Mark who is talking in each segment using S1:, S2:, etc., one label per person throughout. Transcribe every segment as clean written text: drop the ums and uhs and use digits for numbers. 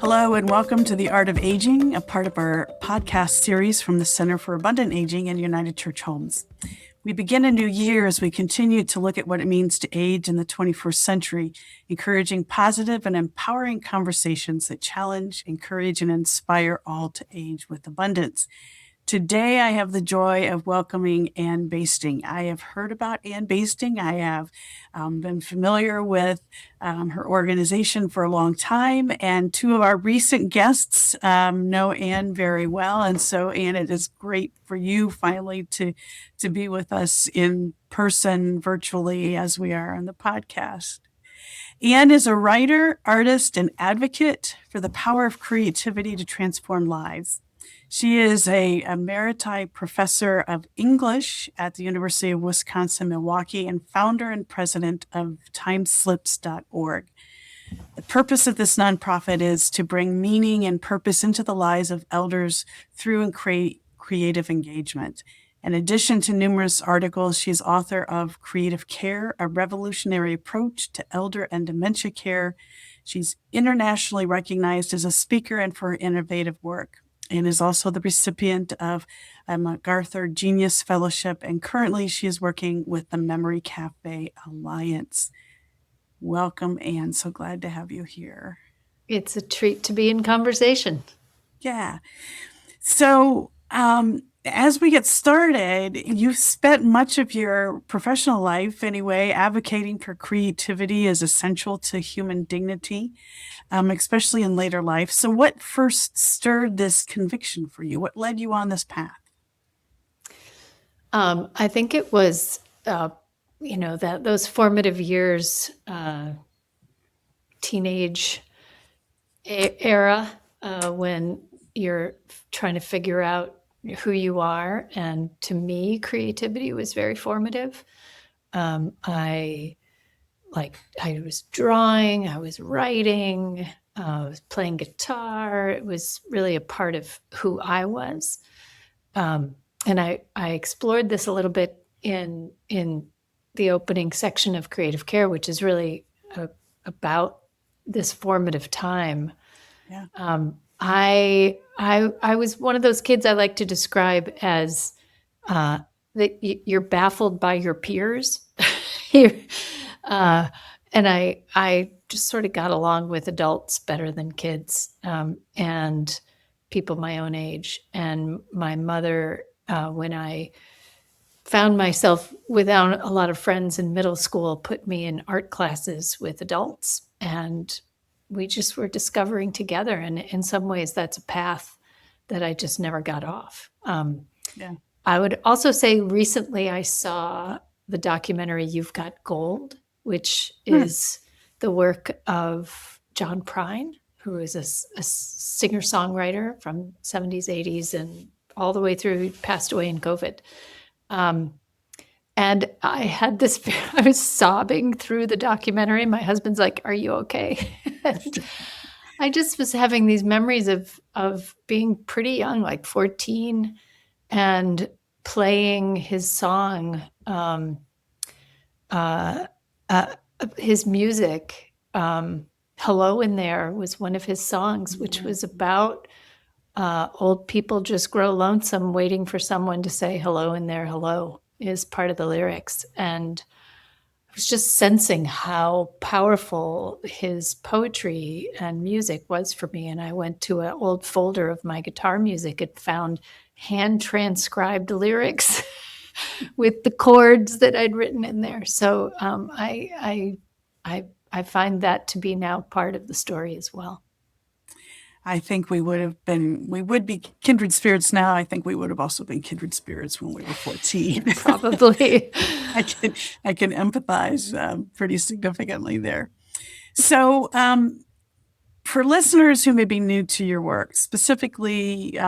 S1: Hello and welcome to The Art of Aging, a part of our podcast series from the Center for Abundant Aging and United Church Homes. We begin a new year as we continue to look at what it means to age in the 21st century, encouraging positive and empowering conversations that challenge, encourage, and inspire all to age with abundance. Today, I have the joy of welcoming Anne Basting. I have heard about Anne Basting. I have been familiar with her organization for a long time, and two of our recent guests know Anne very well. And so, Anne, it is great for you finally to be with us in person, virtually, as we are on the podcast. Anne is a writer, artist, and advocate for the power of creativity to transform lives. She is a emeriti professor of English at the University of Wisconsin-Milwaukee and founder and president of TimeSlips.org. The purpose of this nonprofit is to bring meaning and purpose into the lives of elders through creative engagement. In addition to numerous articles, she is author of Creative Care, a revolutionary approach to elder and dementia care. She's internationally recognized as a speaker and for her innovative work, and is also the recipient of a MacArthur Genius Fellowship, and currently she is working with the Memory Cafe Alliance. Welcome, Anne. So glad to have you here.
S2: It's a treat to be in conversation.
S1: Yeah. So as we get started, you've spent much of your professional life, anyway, advocating for creativity as essential to human dignity, especially in later life. So what first stirred this conviction for you? What led you on this path?
S2: I think it was, that those formative years, teenage era, when you're trying to figure out who you are. And to me, creativity was very formative. I was drawing, I was writing, I was playing guitar. It was really a part of who I was. And I explored this a little bit in the opening section of Creative Care, which is really about this formative time.
S1: Yeah.
S2: I was one of those kids I like to describe as that you're baffled by your peers. And I just sort of got along with adults better than kids, and people my own age. And my mother, when I found myself without a lot of friends in middle school, put me in art classes with adults. And we just were discovering together. And in some ways, that's a path that I just never got off.
S1: Yeah.
S2: I would also say recently I saw the documentary You've Got Gold, which is the work of John Prine, who is a singer-songwriter from 70s, 80s, and all the way through. He passed away in COVID. And I was sobbing through the documentary. My husband's like, "Are you okay?" I just was having these memories of being pretty young, like 14, and playing his song, his music. Hello in There was one of his songs, which was about old people just grow lonesome waiting for someone to say hello in there. Hello is part of the lyrics. And I was just sensing how powerful his poetry and music was for me. And I went to an old folder of my guitar music and found hand transcribed lyrics with the chords that I'd written in there. So I find that to be now part of the story as well.
S1: I think we would be kindred spirits now. I think we would have also been kindred spirits when we were 14.
S2: Probably.
S1: I can empathize pretty significantly there. So for listeners who may be new to your work, specifically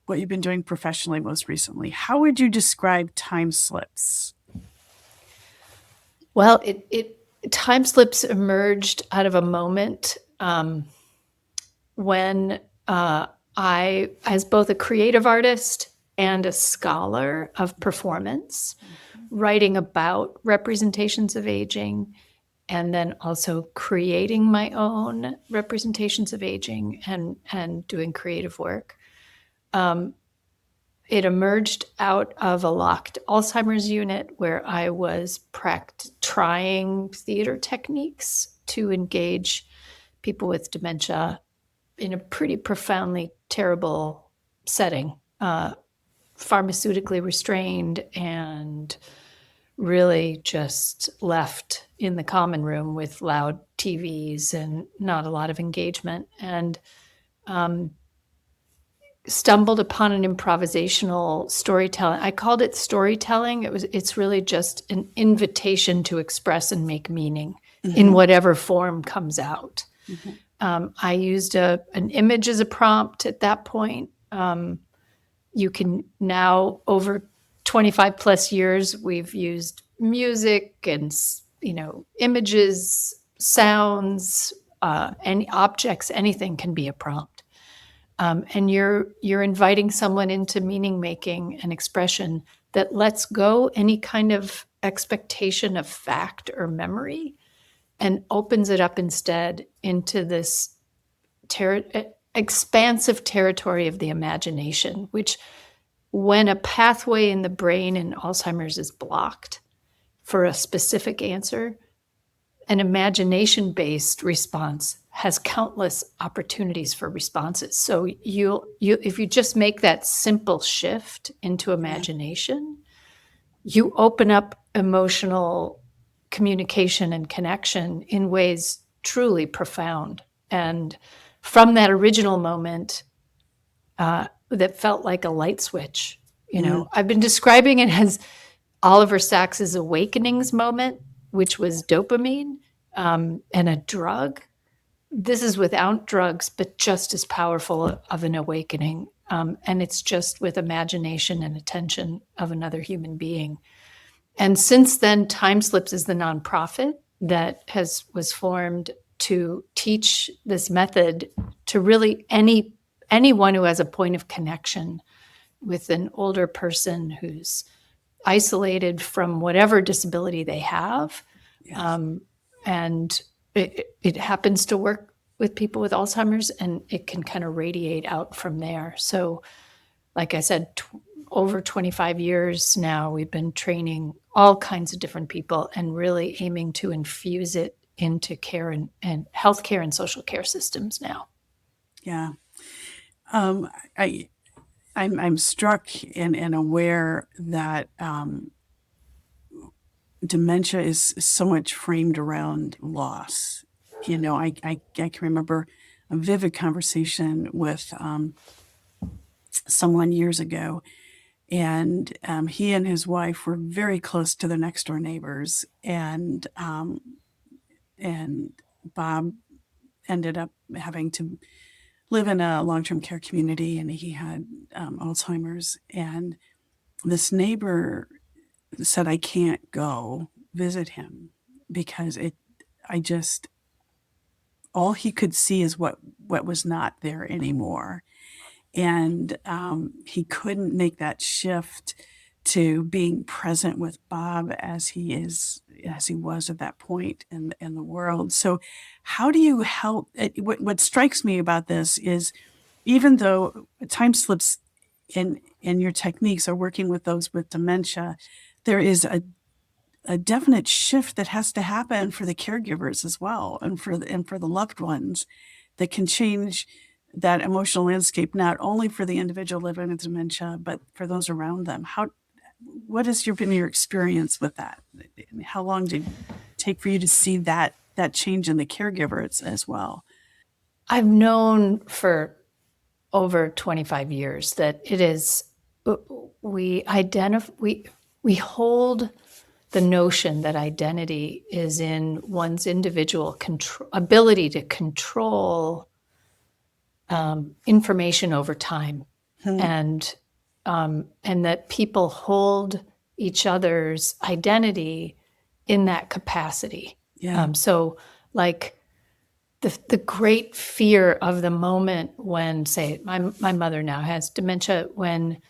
S1: what you've been doing professionally most recently, how would you describe TimeSlips?
S2: Well, TimeSlips emerged out of a moment when I, as both a creative artist and a scholar of performance, writing about representations of aging and then also creating my own representations of aging and doing creative work. It emerged out of a locked Alzheimer's unit where I was trying theater techniques to engage people with dementia in a pretty profoundly terrible setting, pharmaceutically restrained and really just left in the common room with loud TVs and not a lot of engagement. And stumbled upon an improvisational storytelling. I called it storytelling. It's really just an invitation to express and make meaning in whatever form comes out. I used an image as a prompt at that point. You can now, over 25 plus years, we've used music and images, sounds, any objects, anything can be a prompt. And you're inviting someone into meaning making and expression that lets go any kind of expectation of fact or memory and opens it up instead into this expansive territory of the imagination, which, when a pathway in the brain in Alzheimer's is blocked for a specific answer, an imagination-based response has countless opportunities for responses. So if you just make that simple shift into imagination, you open up emotional communication and connection in ways truly profound. And from that original moment, that felt like a light switch. I've been describing it as Oliver Sacks's awakenings moment, which was dopamine and a drug. This is without drugs, but just as powerful of an awakening. And it's just with imagination and attention of another human being. And since then, TimeSlips is the nonprofit that was formed to teach this method to really anyone who has a point of connection with an older person who's isolated from whatever disability they have.
S1: Yes.
S2: And it happens to work with people with Alzheimer's, and it can kind of radiate out from there. So, like I said, over 25 years now, we've been training all kinds of different people and really aiming to infuse it into care and healthcare and social care systems now.
S1: Yeah. I'm struck and aware that dementia is so much framed around loss. I can remember a vivid conversation with someone years ago, and he and his wife were very close to their next door neighbors, and Bob ended up having to live in a long-term care community, and he had Alzheimer's. And this neighbor said, "I can't go visit him because all he could see is what was not there anymore." And he couldn't make that shift to being present with Bob as he was at that point in the world. So how do you help? What strikes me about this is, even though TimeSlips and your techniques are working with those with dementia, there is a definite shift that has to happen for the caregivers as well, and for the loved ones, that can change that emotional landscape, not only for the individual living with dementia, but for those around them. What has been your experience with that? How long did it take for you to see that change in the caregivers as well?
S2: I've known for over 25 years that it is, we hold the notion that identity is in one's individual ability to control information over time, and that people hold each other's identity in that capacity.
S1: Yeah.
S2: So, like, the great fear of the moment when, say, my mother now has dementia, when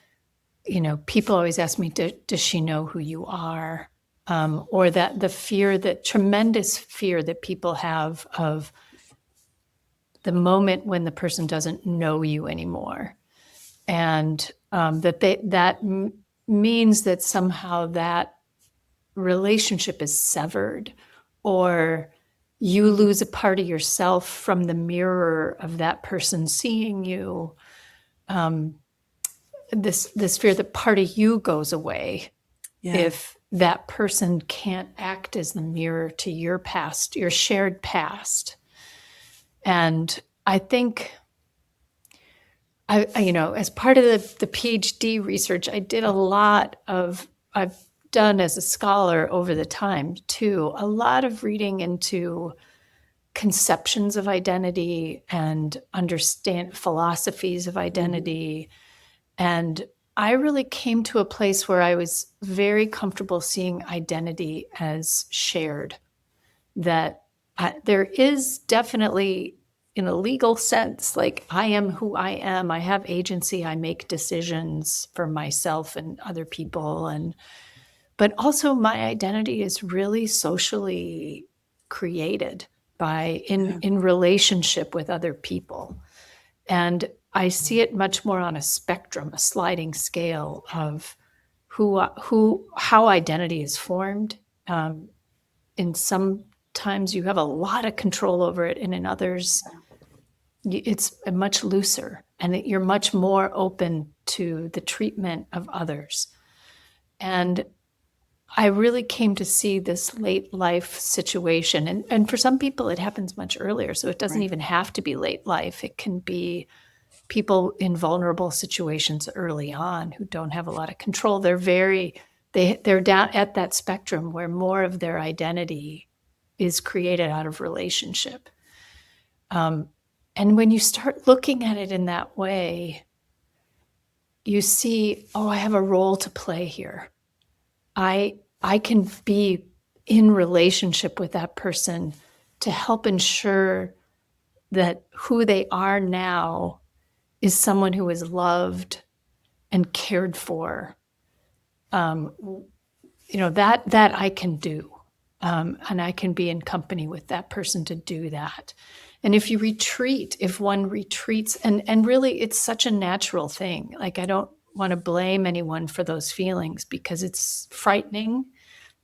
S2: people always ask me, does she know who you are? or that the fear, that tremendous fear that people have of the moment when the person doesn't know you anymore. And that means that somehow that relationship is severed, or you lose a part of yourself from the mirror of that person seeing you. This fear that part of you goes away if that person can't act as the mirror to your past, your shared past. And I think as part of the PhD research, I did a lot of, I've done as a scholar over the time too, a lot of reading into conceptions of identity and understand philosophies of identity. And I really came to a place where I was very comfortable seeing identity as shared, that there is definitely, in a legal sense, like I am who I am, I have agency, I make decisions for myself and other people, but also my identity is really socially created in relationship with other people. And I see it much more on a spectrum, a sliding scale of how identity is formed. In some times you have a lot of control over it, and in others it's much looser, and that you're much more open to the treatment of others. And I really came to see this late life situation, and for some people it happens much earlier, so it doesn't even have to be late life. It can be people in vulnerable situations early on who don't have a lot of control. They're down at that spectrum where more of their identity is created out of relationship. And when you start looking at it in that way, you see, oh, I have a role to play here. I can be in relationship with that person to help ensure that who they are now is someone who is loved and cared for. That I can do. And I can be in company with that person to do that. And if one retreats, and really it's such a natural thing. Like, I don't want to blame anyone for those feelings, because it's frightening,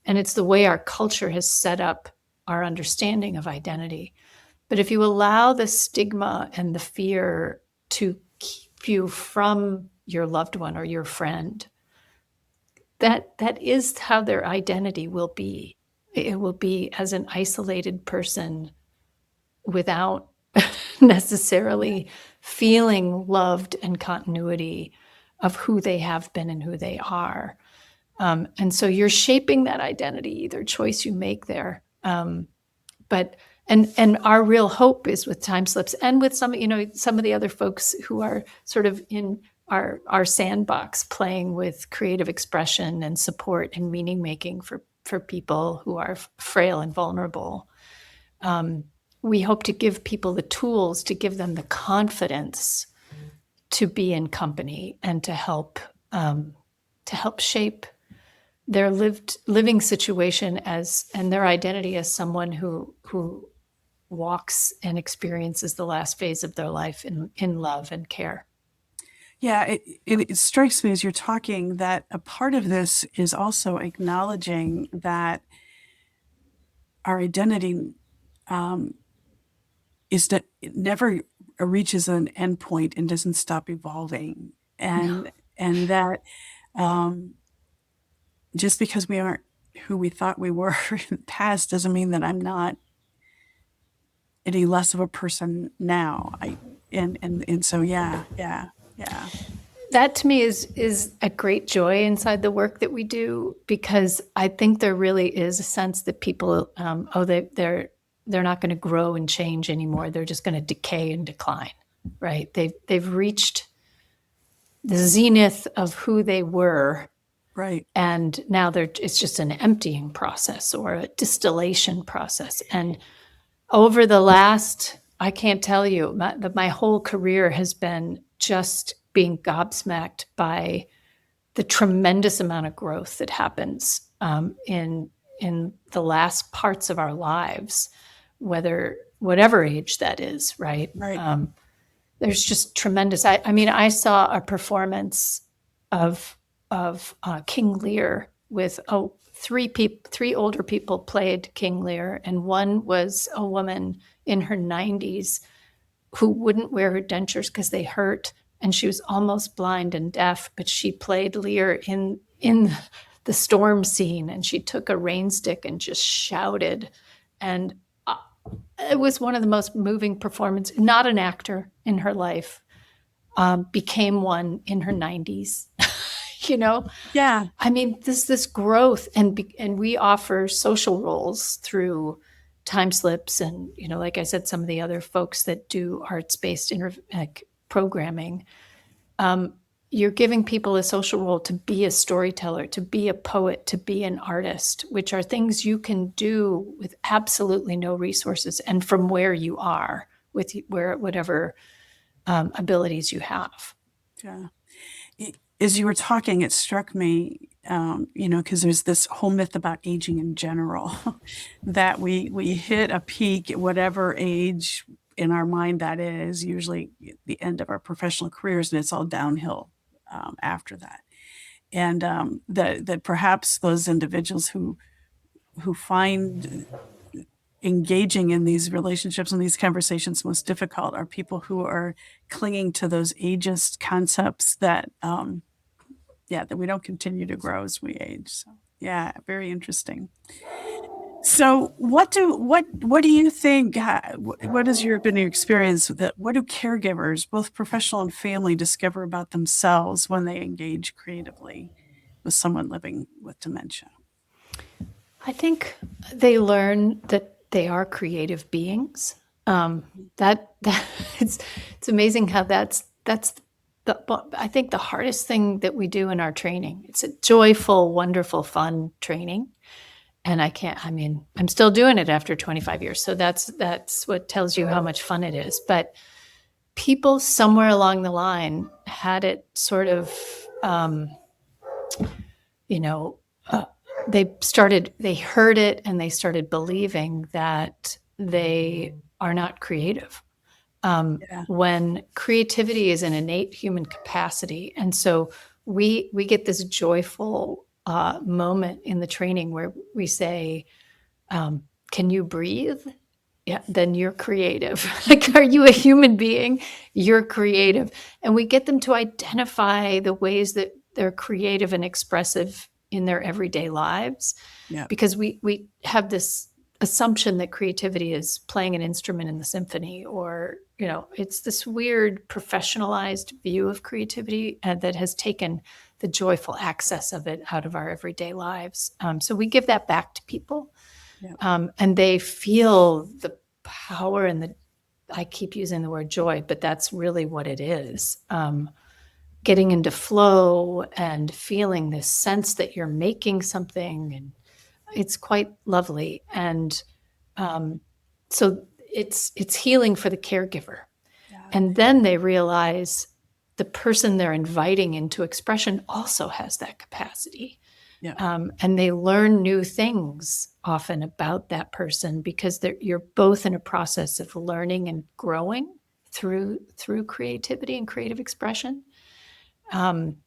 S2: and it's the way our culture has set up our understanding of identity. But if you allow the stigma and the fear to keep you from your loved one or your friend, that is how their identity will be. It will be as an isolated person without necessarily feeling loved and continuity of who they have been and who they are. And so you're shaping that identity, either choice you make there. But our real hope is with TimeSlips and with some of the other folks who are sort of in our sandbox, playing with creative expression and support and meaning making for people who are frail and vulnerable. We hope to give people the tools, to give them the confidence to be in company and to help shape their living situation and their identity as someone who walks and experiences the last phase of their life in love and care.
S1: Yeah, it strikes me as you're talking that a part of this is also acknowledging that our identity is that it never reaches an endpoint and doesn't stop evolving, and that just because we aren't who we thought we were in the past doesn't mean that I'm not any less of a person now. So yeah.
S2: That to me is a great joy inside the work that we do, because I think there really is a sense that people, they're not going to grow and change anymore. They're just going to decay and decline, right? They've reached the zenith of who they were,
S1: Right.
S2: and now it's just an emptying process or a distillation process. And over the last, I can't tell you, my whole career has been just being gobsmacked by the tremendous amount of growth that happens in the last parts of our lives, whatever age that is, right?
S1: Right.
S2: There's just tremendous. I mean, I saw a performance of King Lear with three older people played King Lear, and one was a woman in her 90s who wouldn't wear her dentures because they hurt, and she was almost blind and deaf, but she played Lear in the storm scene, and she took a rain stick and just shouted, and it was one of the most moving performances. Not an actor in her life, became one in her 90s. You know,
S1: Yeah.
S2: I mean, this growth, and we offer social roles through TimeSlips, and like I said, some of the other folks that do arts-based programming. You're giving people a social role to be a storyteller, to be a poet, to be an artist, which are things you can do with absolutely no resources and from where you are with whatever abilities you have.
S1: Yeah. As you were talking, it struck me, because there's this whole myth about aging in general, that we hit a peak at whatever age in our mind that is, usually the end of our professional careers, and it's all downhill after that. And that perhaps those individuals who find engaging in these relationships and these conversations most difficult are people who are clinging to those ageist concepts that that we don't continue to grow as we age. So yeah, very interesting. So what do you think? What has been your experience with it? What do caregivers, both professional and family, discover about themselves when they engage creatively with someone living with dementia?
S2: I think they learn that they are creative beings. That it's amazing how that's I think the hardest thing that we do in our training. It's a joyful, wonderful, fun training, and I mean, I'm still doing it after 25 years, so that's what tells you how much fun it is. But people somewhere along the line had it sort of, you know, uh, they heard it and they started believing that they are not creative.
S1: Yeah,
S2: When creativity is an innate human capacity, and so we get this joyful moment in the training where we say, "Can you breathe?" Yeah, then you're creative. Like, are you a human being? You're creative. And we get them to identify the ways that they're creative and expressive in their everyday lives,
S1: yeah,
S2: because we have this assumption that creativity is playing an instrument in the symphony, or it's this weird professionalized view of creativity that has taken the joyful access of it out of our everyday lives. So we give that back to people,
S1: yeah,
S2: and they feel the power and I keep using the word joy, but that's really what it is. Getting into flow and feeling this sense that you're making something, and it's quite lovely. And so it's healing for the caregiver.
S1: yeah,
S2: And then they realize the person they're inviting into expression also has that capacity.
S1: yeah,
S2: And they learn new things often about that person, because you're both in a process of learning and growing through creativity and creative expression. Um,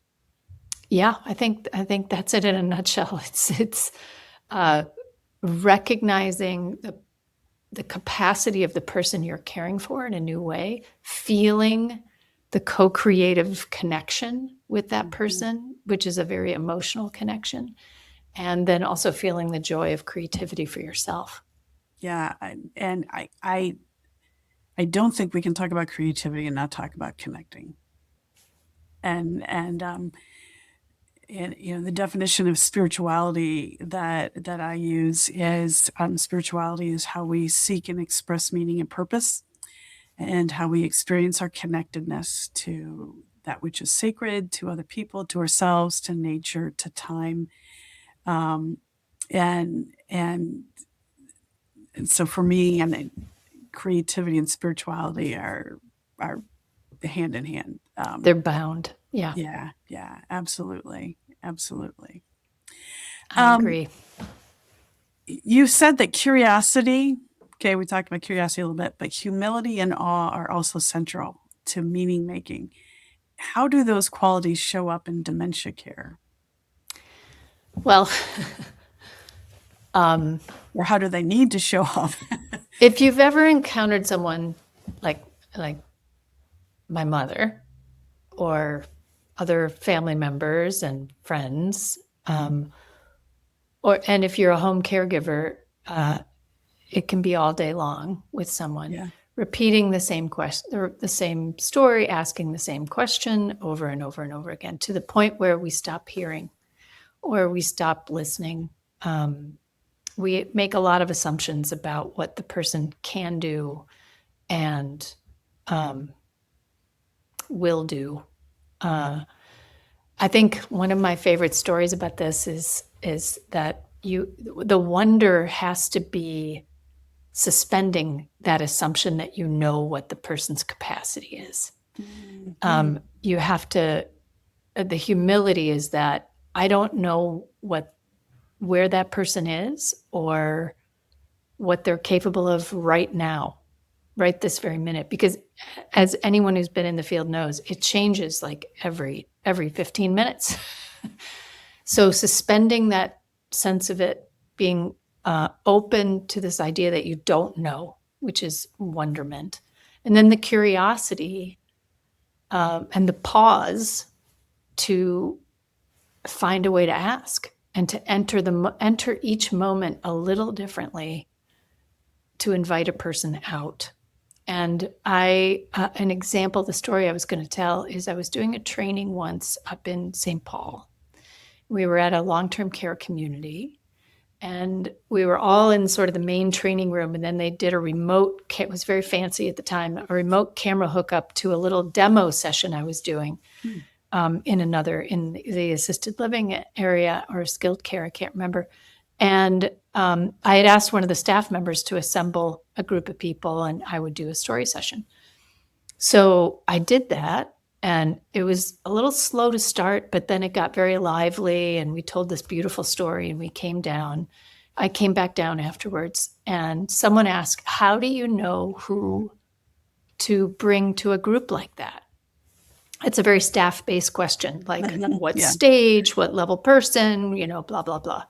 S2: yeah, I think that's it in a nutshell. It's uh, recognizing the capacity of the person you're caring for in a new way, feeling the co-creative connection with that
S1: mhm,
S2: person, which is a very emotional connection, and then also feeling the joy of creativity for yourself.
S1: yeah. I don't think we can talk about creativity and not talk about connecting. And the definition of spirituality that I use is spirituality is how we seek and express meaning and purpose, and how we experience our connectedness to that which is sacred, to other people, to ourselves, to nature, to time. Um, and so for me, and creativity and spirituality are hand in hand.
S2: They're bound. Yeah.
S1: Yeah, yeah, absolutely, absolutely.
S2: I agree.
S1: You said that curiosity, okay, we talked about curiosity a little bit, but humility and awe are also central to meaning making. How do those qualities show up in dementia care?
S2: Well,
S1: Or how do they need to show up?
S2: if you've ever encountered someone like my mother or other family members and friends, and if you're a home caregiver, it can be all day long with someone
S1: Yeah.
S2: repeating the same question or the same story, asking the same question over and over and over again to the point where we stop hearing or we stop listening. We make a lot of assumptions about what the person can do and will do. I think one of my favorite stories about this is that the wonder has to be suspending that assumption that you know what the person's capacity is. You have to, the humility is that I don't know where that person is or what they're capable of right now, right this very minute. Because as anyone who's been in the field knows, it changes like every 15 minutes. So suspending that sense of it, being open to this idea that you don't know, which is wonderment. And then the curiosity and the pause to find a way to ask and to enter each moment a little differently to invite a person out. And an example, the story I was going to tell is I was doing a training once up in St. Paul. We were at a long-term care community, and we were all in sort of the main training room. And then they did a remote, it was very fancy at the time, a remote camera hookup to a little demo session I was doing in the assisted living area or skilled care, I can't remember. And I had asked one of the staff members to assemble a group of people and I would do a story session. So I did that, and it was a little slow to start, but then it got very lively and we told this beautiful story and we came down. I came back down afterwards and someone asked, how do you know who to bring to a group like that? It's a very staff-based question, like what
S1: Yeah.
S2: stage, what level person, blah, blah, blah.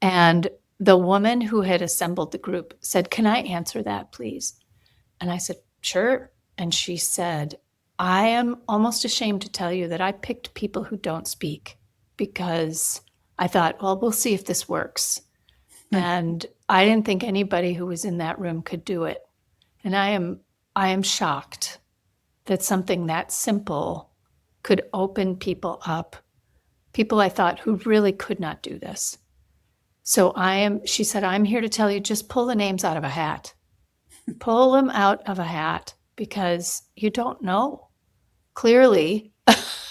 S2: And the woman who had assembled the group said, can I answer that, please? And I said, sure. And she said, I am almost ashamed to tell you that I picked people who don't speak because I thought, well, we'll see if this works. And I didn't think anybody who was in that room could do it. And I am shocked that something that simple could open people up, people I thought who really could not do this. So she said, I'm here to tell you, just pull the names out of a hat. Pull them out of a hat because you don't know clearly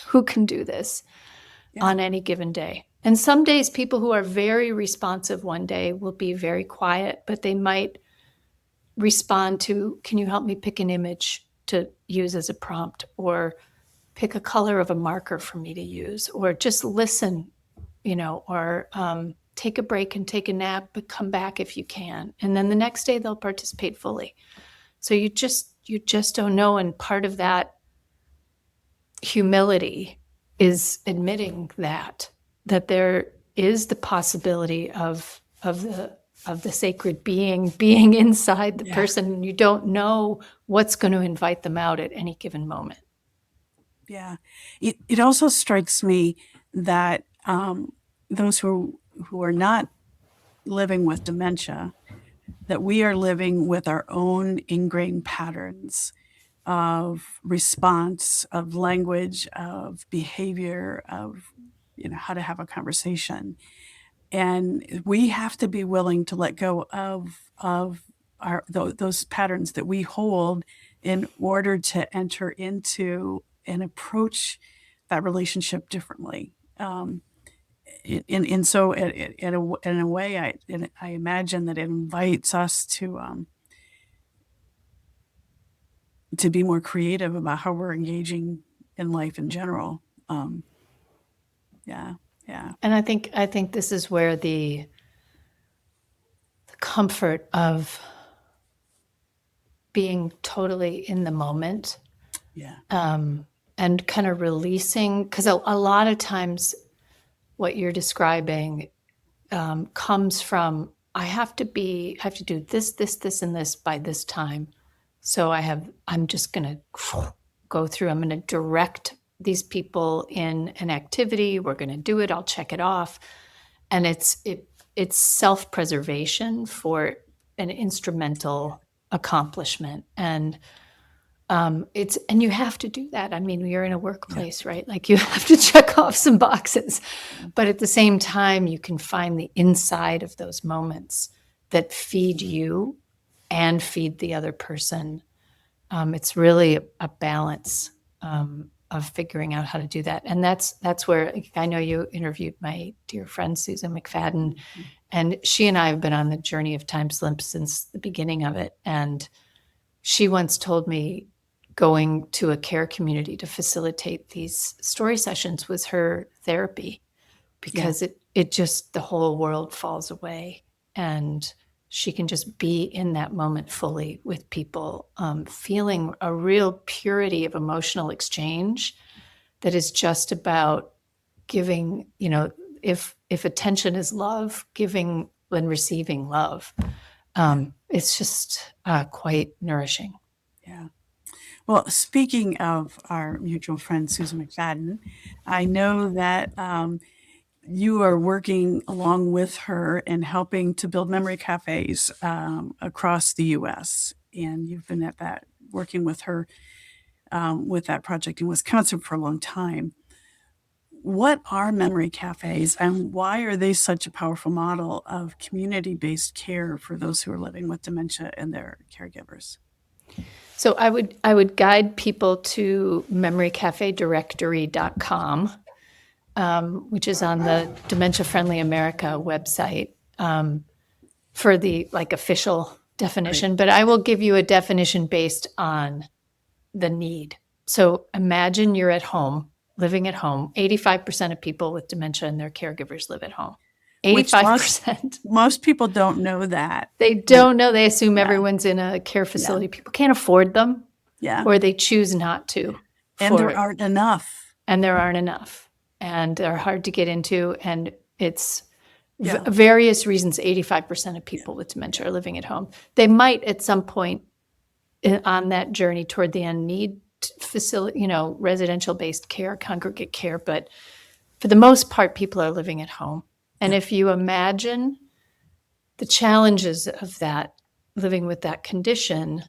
S2: who can do this on any given day. And some days people who are very responsive one day will be very quiet, but they might respond to, can you help me pick an image to use as a prompt, or pick a color of a marker for me to use, or just listen, or take a break and take a nap, but come back if you can. And then the next day they'll participate fully. So you just don't know. And part of that humility is admitting that there is the possibility of the sacred being inside the person, and you don't know what's going to invite them out at any given moment.
S1: Yeah. It also strikes me that those who are not living with dementia, that we are living with our own ingrained patterns of response, of language, of behavior, of how to have a conversation. And we have to be willing to let go of those patterns that we hold in order to enter into and approach that relationship differently. So in a way, I imagine that it invites us to be more creative about how we're engaging in life in general. Yeah. Yeah.
S2: And I think this is where the comfort of being totally in the moment,
S1: Yeah.
S2: and kind of releasing, because a lot of times what you're describing comes from, I have to do this, and this by this time. So I'm just going to go through, I'm going to direct these people in an activity. We're going to do it. I'll check it off. And it's self-preservation for an instrumental accomplishment. And and you have to do that. I mean, you're in a workplace, right? Like you have to check off some boxes, but at the same time, you can find the inside of those moments that feed you and feed the other person. It's really a balance of figuring out how to do that. And that's where I know you interviewed my dear friend, Susan McFadden, and she and I have been on the journey of TimeSlips since the beginning of it. And she once told me going to a care community to facilitate these story sessions was her therapy, because it just, the whole world falls away and she can just be in that moment fully with people, feeling a real purity of emotional exchange that is just about giving, if attention is love, giving and receiving love. It's just quite nourishing.
S1: Yeah. Well, speaking of our mutual friend, Susan McFadden, I know that you are working along with her and helping to build memory cafes across the U.S. And you've been at that, working with her with that project in Wisconsin for a long time. What are memory cafes and why are they such a powerful model of community based care for those who are living with dementia and their caregivers?
S2: So I would guide people to memorycafedirectory.com, which is on the Dementia Friendly America website, for the official definition. But I will give you a definition based on the need. So imagine you're at home, living at home. 85% of people with dementia and their caregivers live at home.
S1: Which
S2: 85%.
S1: most people don't know that.
S2: They don't know. They assume everyone's in a care facility. People can't afford them,
S1: Yeah.
S2: or they choose not to.
S1: And there aren't enough.
S2: And there aren't enough. And they're hard to get into. And it's various reasons 85% of people with dementia are living at home. They might at some point on that journey toward the end need facility, residential based care, congregate care. But for the most part, people are living at home. And if you imagine the challenges of that, living with that condition,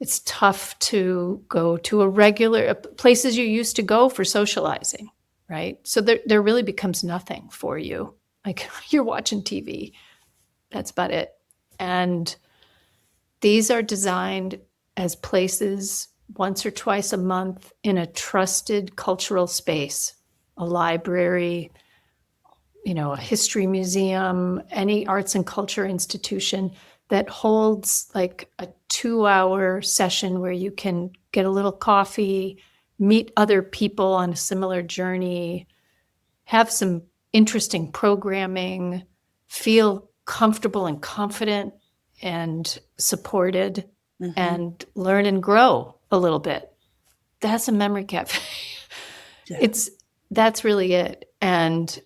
S2: it's tough to go to a regular places you used to go for socializing, right? So there really becomes nothing for you. Like you're watching TV. That's about it. And these are designed as places once or twice a month in a trusted cultural space, a library, a history museum, any arts and culture institution that holds like a 2-hour session where you can get a little coffee, meet other people on a similar journey, have some interesting programming, feel comfortable and confident and supported, and learn and grow a little bit. That's a memory cafe. Yeah. That's really it. And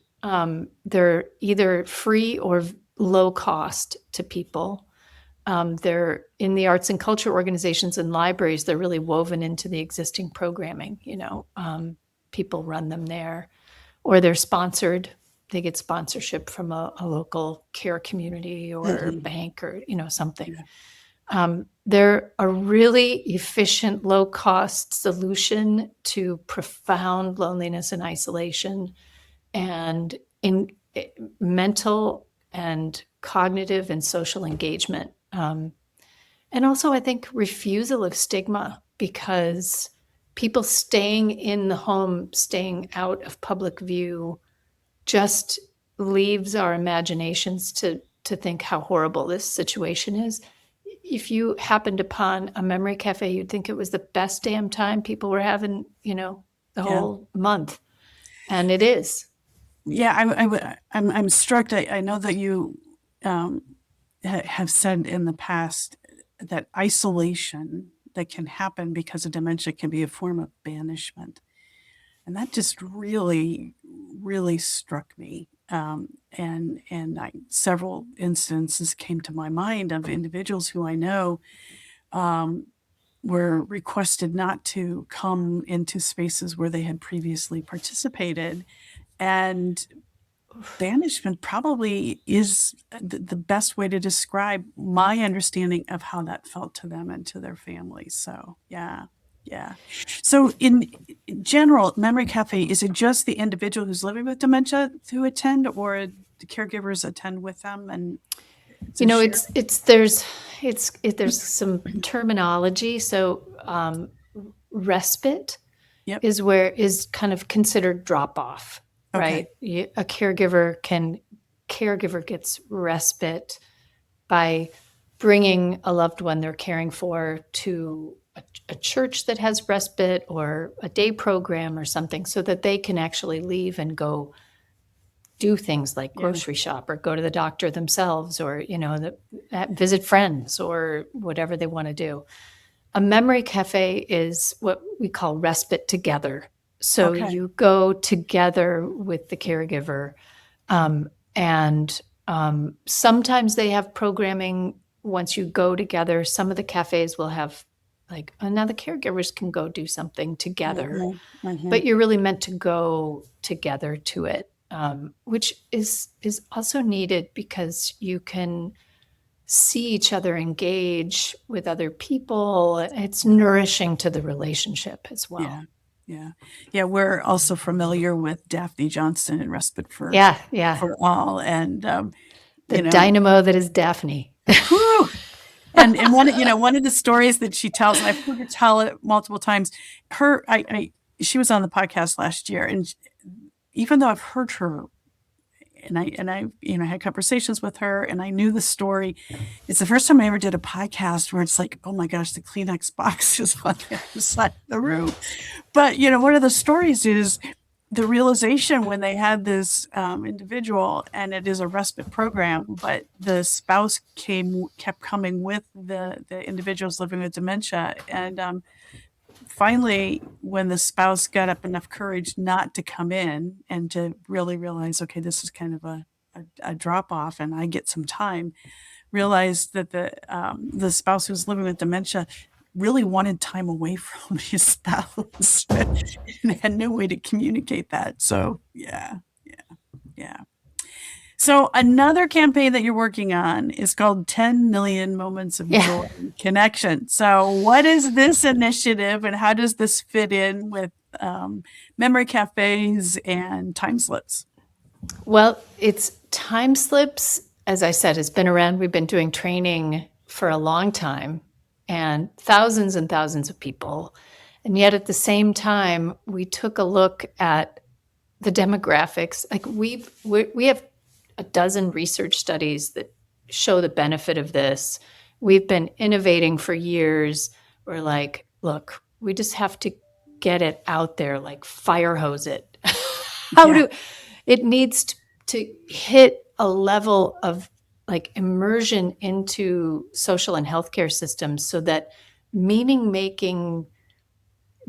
S2: they're either free or low cost to people. They're in the arts and culture organizations and libraries. They're really woven into the existing programming. People run them there, or they're sponsored. They get sponsorship from a local care community or bank or something. Yeah. They're a really efficient, low-cost solution to profound loneliness and isolation, and in mental and cognitive and social engagement. And also, I think, refusal of stigma, because people staying in the home, staying out of public view, just leaves our imaginations to think how horrible this situation is. If you happened upon a memory cafe, you'd think it was the best damn time people were having, the whole month. And it is.
S1: Yeah, I'm struck. I know that you um, have said in the past that isolation that can happen because of dementia can be a form of banishment. And that just really, really struck me. Several instances came to my mind of individuals who I know um, were requested not to come into spaces where they had previously participated. And banishment probably is the best way to describe my understanding of how that felt to them and to their families. So, yeah. Yeah. So, in general, Memory Cafe, is it just the individual who's living with dementia who attend, or the caregivers attend with them? And it's
S2: You
S1: a
S2: know,
S1: shared.
S2: there's some terminology. So respite
S1: Yep.
S2: is kind of considered drop off, right?
S1: Okay.
S2: A caregiver gets respite by bringing a loved one they're caring for to a church that has respite or a day program or something, so that they can actually leave and go do things like
S1: Yeah.
S2: grocery shop or go to the doctor themselves, or visit friends or whatever they want to do. A memory cafe is what we call respite together. So
S1: Okay.
S2: you go together with the caregiver, and sometimes they have programming. Once you go together, some of the cafes will have like, oh, now the caregivers can go do something together,
S1: Hmm. Hmm.
S2: but you're really meant to go together to it, which is also needed because you can see each other engage with other people. It's nourishing to the relationship as
S1: Yeah.
S2: well.
S1: Yeah. Yeah. We're also familiar with Daphne Johnston and Respite
S2: Yeah, yeah.
S1: for All. And,
S2: The
S1: you know,
S2: dynamo that is Daphne.
S1: whew, and one of the stories that she tells, and I've heard her tell it multiple times, she was on the podcast last year, and even though I've heard her and I had conversations with her and I knew the story, it's the first time I ever did a podcast where it's like, oh my gosh, the Kleenex box is on the other side of the room. But one of the stories is the realization when they had this individual, and it is a respite program, but the spouse kept coming with the individuals living with dementia, and finally, when the spouse got up enough courage not to come in and to really realize, okay, this is kind of a drop off, and I get some time, realized that the spouse who was living with dementia really wanted time away from his spouse and had no way to communicate that. So yeah, yeah, yeah. So another campaign that you're working on is called 10 Million Moments of
S2: Yeah.
S1: Joy and Connection. So what is this initiative, and how does this fit in with memory cafes and TimeSlips?
S2: Well, it's TimeSlips, as I said, has been around. We've been doing training for a long time and thousands of people. And yet at the same time, we took a look at the demographics. Like we have a dozen research studies that show the benefit of this. We've been innovating for years. We're like, look, we just have to get it out there, like fire hose it. How
S1: Yeah,
S2: do it needs to hit a level of like immersion into social and healthcare systems so that meaning making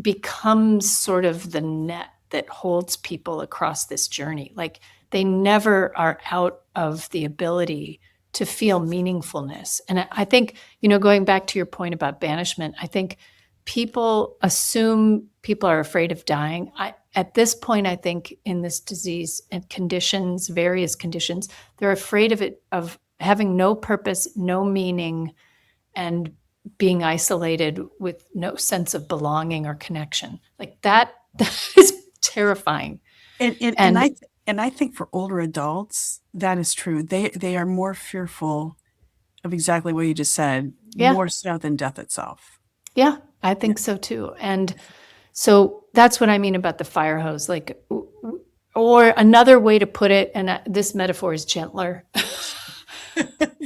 S2: becomes sort of the net that holds people across this journey. Like they never are out of the ability to feel meaningfulness. And I think, going back to your point about banishment, I think people assume people are afraid of dying. At this point, I think in this disease and conditions, various conditions, they're afraid of it, of having no purpose, no meaning, and being isolated with no sense of belonging or connection. Like that is terrifying.
S1: and
S2: And
S1: I think for older adults that is true. They are more fearful of exactly what you just said,
S2: yeah,
S1: more so than death itself.
S2: yeah, I
S1: Yeah,
S2: think so too. And so that's what I mean about the fire hose. Like, or another way to put it, and this metaphor is gentler.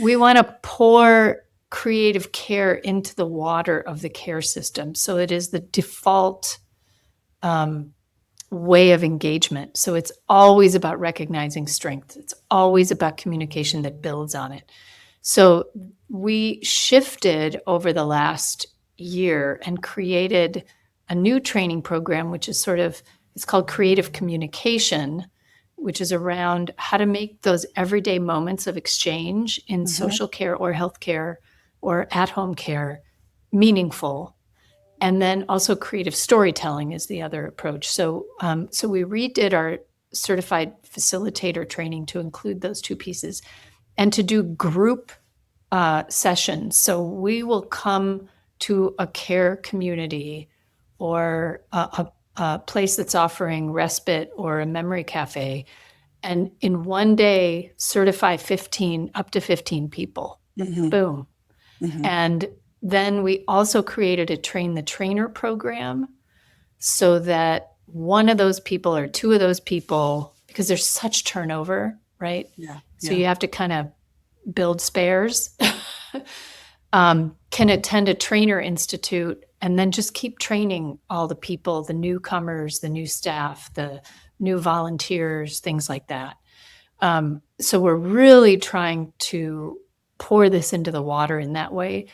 S2: We want to pour creative care into the water of the care system. So it is the default way of engagement. So it's always about recognizing strength. It's always about communication that builds on it. So we shifted over the last year and created a new training program, which is it's called Creative Communication, which is around how to make those everyday moments of exchange in social care or healthcare or at-home care meaningful. And then also creative storytelling is the other approach. So we redid our certified facilitator training to include those two pieces and to do group sessions. So we will come to a care community or a place that's offering respite or a memory cafe, and in one day certify up to 15 people. Boom. And then we also created a train the trainer program so that one of those people or two of those people, because there's such turnover, right?
S1: Yeah.
S2: So you have to kind of build spares, can attend a trainer institute and then just keep training all the people, the newcomers, the new staff, the new volunteers, things like that. So we're really trying to pour this into the water in that way,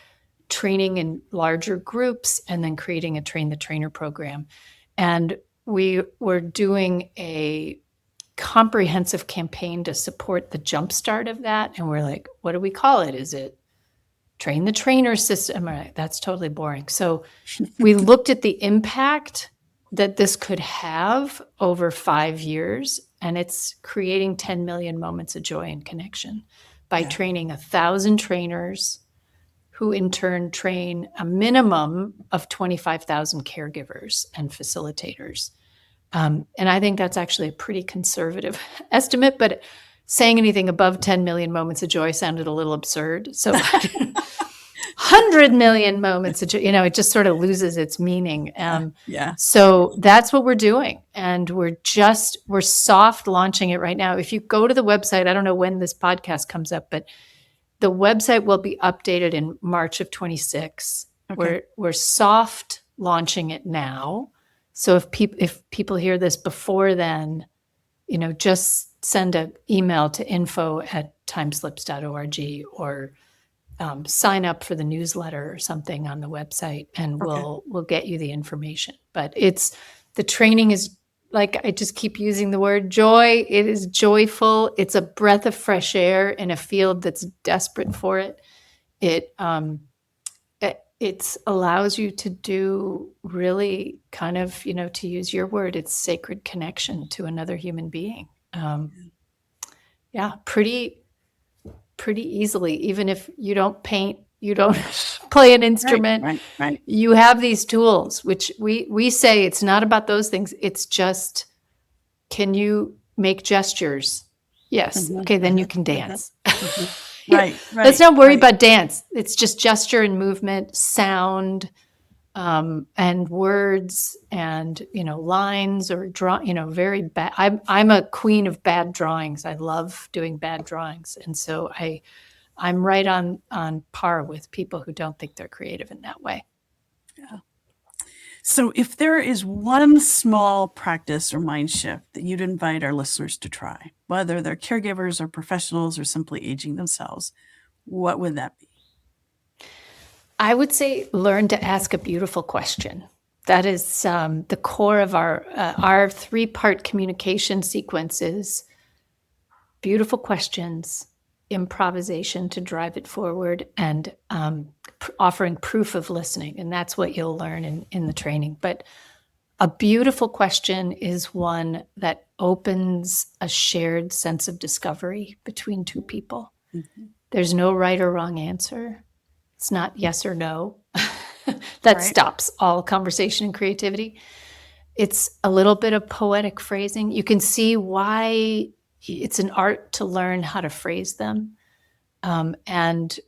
S2: training in larger groups and then creating a train the trainer program. And we were doing a comprehensive campaign to support the jumpstart of that. And we're like, what do we call it? Is it train the trainer system? Right, that's totally boring. So we looked at the impact that this could have over 5 years, and it's creating 10 million moments of joy and connection by training 1,000 trainers who in turn train a minimum of 25,000 caregivers and facilitators. And I think that's actually a pretty conservative estimate, but saying anything above 10 million moments of joy sounded a little absurd. So 100 million moments of joy, it just sort of loses its meaning. So that's what we're doing. And we're soft launching it right now. If you go to the website, I don't know when this podcast comes up, but the website will be updated in March of 26.
S1: Okay.
S2: We're soft launching it now. So if people hear this before then, just send an email to info@timeslips.org or sign up for the newsletter or something on the website, and we'll get you the information. But the training is, like, I just keep using the word joy. It is joyful. It's a breath of fresh air in a field that's desperate for it. It allows you to do really kind of, to use your word, it's sacred connection to another human being. Pretty easily. Even if you don't paint, you don't play an instrument,
S1: right.
S2: You have these tools, which we say it's not about those things. It's just, can you make gestures? Yes. Okay, then you can dance.
S1: Right.
S2: Let's not worry about dance. It's just gesture and movement, sound, and words, and lines or draw. Very bad. I'm a queen of bad drawings. I love doing bad drawings, and so I'm right on par with people who don't think they're creative in that way.
S1: Yeah. So if there is one small practice or mind shift that you'd invite our listeners to try, whether they're caregivers or professionals or simply aging themselves, what would that be?
S2: I would say learn to ask a beautiful question. That is the core of our 3-part communication sequences: beautiful questions, improvisation to drive it forward, and offering proof of listening. And that's what you'll learn in the training. But a beautiful question is one that opens a shared sense of discovery between two people. There's no right or wrong answer. It's not yes or no. That stops all conversation and creativity. It's a little bit of poetic phrasing. You can see why it's an art to learn how to phrase them. And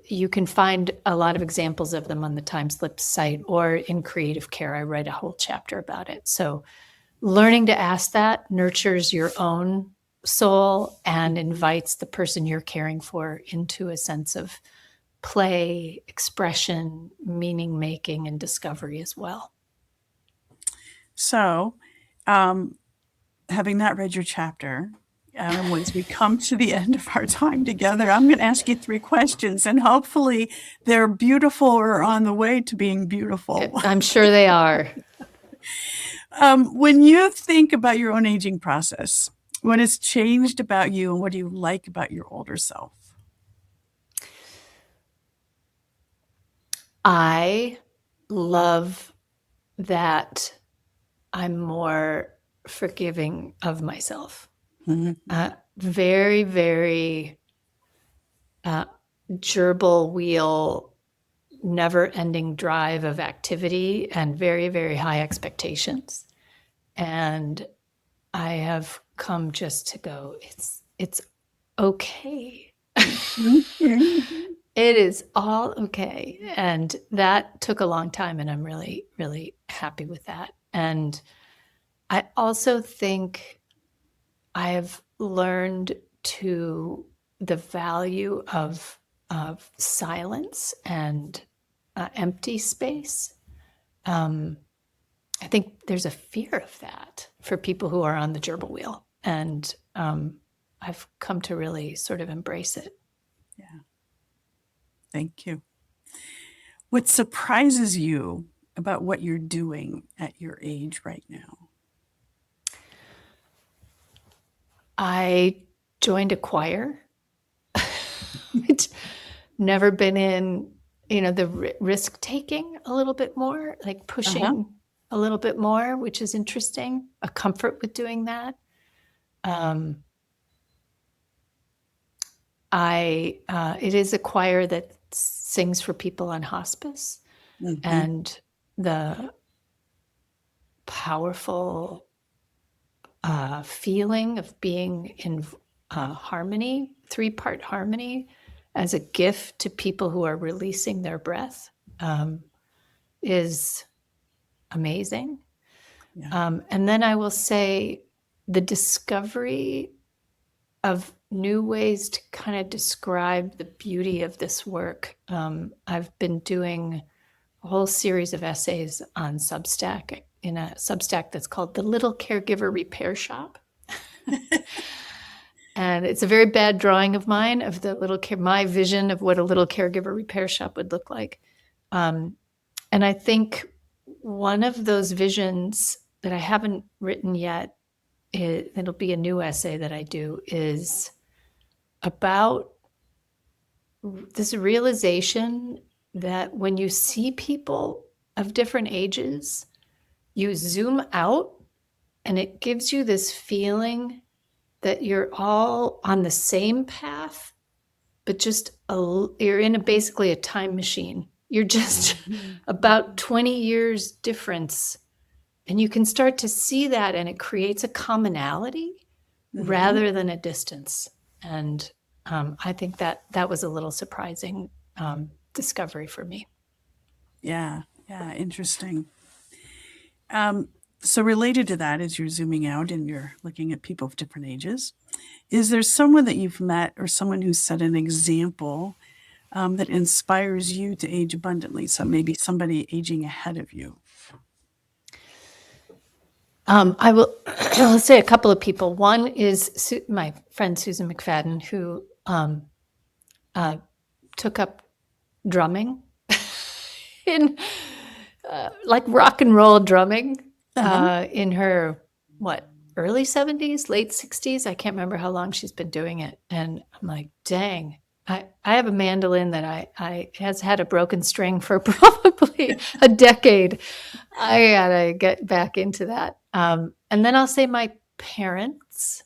S2: you can find a lot of examples of them on the TimeSlips site or in Creative Care. I write a whole chapter about it. So learning to ask that nurtures your own soul and invites the person you're caring for into a sense of play, expression, meaning making, and discovery as well.
S1: So Having not read your chapter, as we come to the end of our time together, I'm going to ask you 3 questions, and hopefully they're beautiful or on the way to being beautiful.
S2: I'm sure they are.
S1: When you think about your own aging process, what has changed about you and what do you like about your older self?
S2: I love that I'm more forgiving of myself. Very, very gerbil wheel, never-ending drive of activity and very, very high expectations. And I have come just to go, it's okay. It is all okay. And that took a long time, and I'm really, really happy with that. And I also think I have learned the value of silence and empty space. I think there's a fear of that for people who are on the gerbil wheel. And I've come to really sort of embrace it.
S1: Yeah. Thank you. What surprises you about what you're doing at your age right now?
S2: I joined a choir, which never been in, the risk taking a little bit more, like pushing a little bit more, which is interesting, a comfort with doing that. It is a choir that sings for people on hospice, and the powerful feeling of being in harmony, 3-part harmony, as a gift to people who are releasing their breath is amazing.
S1: Yeah.
S2: And then I will say the discovery of new ways to kind of describe the beauty of this work. I've been doing a whole series of essays on Substack, in a Substack that's called The Little Caregiver Repair Shop. And it's a very bad drawing of mine of my vision of what a little caregiver repair shop would look like. And I think one of those visions that I haven't written yet, it'll be a new essay that I do, is about this realization that when you see people of different ages, you zoom out and it gives you this feeling that you're all on the same path, but you're in basically a time machine. You're just about 20 years difference. And you can start to see that, and it creates a commonality rather than a distance. And I think that was a little surprising discovery for me.
S1: Yeah. Interesting. So related to that, as you're zooming out and you're looking at people of different ages, is there someone that you've met or someone who set an example that inspires you to age abundantly? So maybe somebody aging ahead of you.
S2: I'll say a couple of people. One is my friend Susan McFadden, who took up drumming in like rock and roll drumming in her early 70s, late 60s. I can't remember how long she's been doing it. And I'm like, dang, I have a mandolin that I has had a broken string for probably a decade. I gotta get back into that. And then I'll say my parents,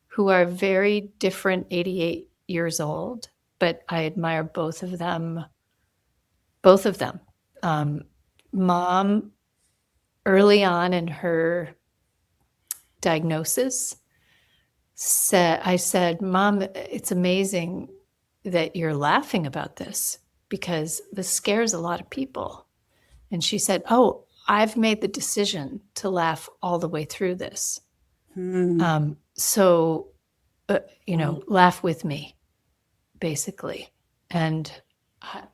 S2: who are very different, 88 years old, but I admire both of them. Mom, early on in her diagnosis, I said, Mom, it's amazing that you're laughing about this because this scares a lot of people. And she said, oh, I've made the decision to laugh all the way through this. So, laugh with me, basically. And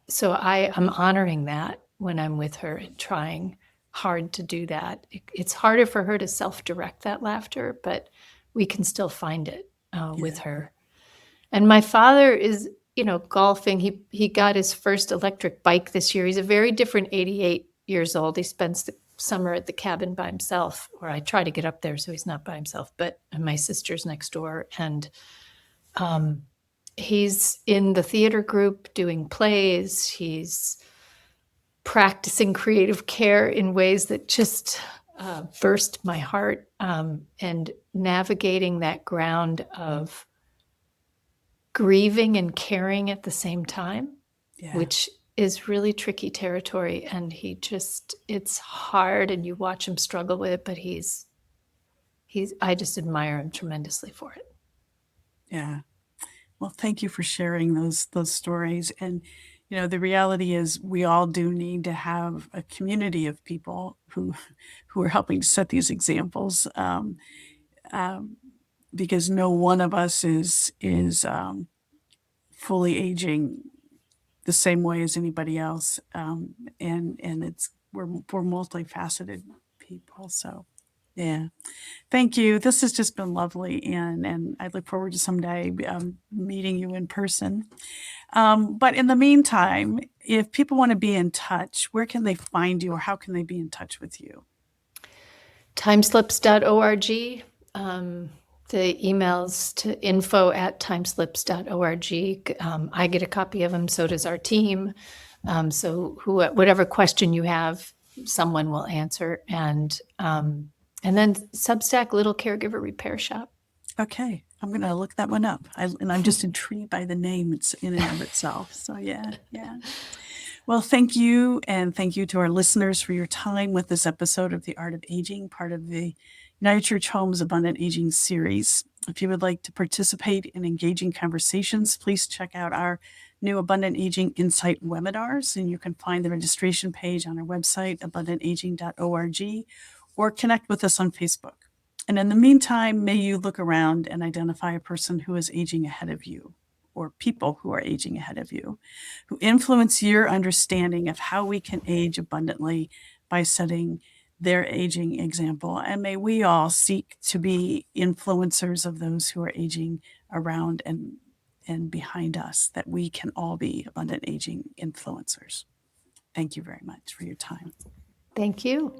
S2: so I'm honoring that when I'm with her and trying hard to do that. It's harder for her to self-direct that laughter, but we can still find it with her. And my father is, golfing. He got his first electric bike this year. He's a very different 88 years old. He spends the summer at the cabin by himself, or I try to get up there so he's not by himself, and my sister's next door. And he's in the theater group doing plays. He's practicing creative care in ways that just burst my heart, and navigating that ground of grieving and caring at the same time, which is really tricky territory. And it's hard, and you watch him struggle with it, but I just admire him tremendously for it.
S1: Yeah. Well, thank you for sharing those stories. And, the reality is we all do need to have a community of people who are helping to set these examples, because no one of us is fully aging the same way as anybody else. And we're multifaceted people. So, yeah. Thank you. This has just been lovely, and I look forward to someday meeting you in person. But in the meantime, if people want to be in touch, where can they find you, or how can they be in touch with you?
S2: TimeSlips.org. The emails to info@timeslips.org. I get a copy of them, so does our team. So whatever question you have, someone will answer. And then Substack, Little Caregiver Repair Shop.
S1: Okay, I'm going to look that one up. I'm just intrigued by the name in and of itself. So yeah. Well, thank you, and thank you to our listeners for your time with this episode of The Art of Aging, part of the United Church Homes Abundant Aging series. If you would like to participate in engaging conversations, please check out our new Abundant Aging Insight webinars, and you can find the registration page on our website, abundantaging.org, or connect with us on Facebook. And in the meantime, may you look around and identify a person who is aging ahead of you, or people who are aging ahead of you, who influence your understanding of how we can age abundantly by setting their aging example. And may we all seek to be influencers of those who are aging around and behind us, that we can all be abundant aging influencers. Thank you very much for your time.
S2: Thank you.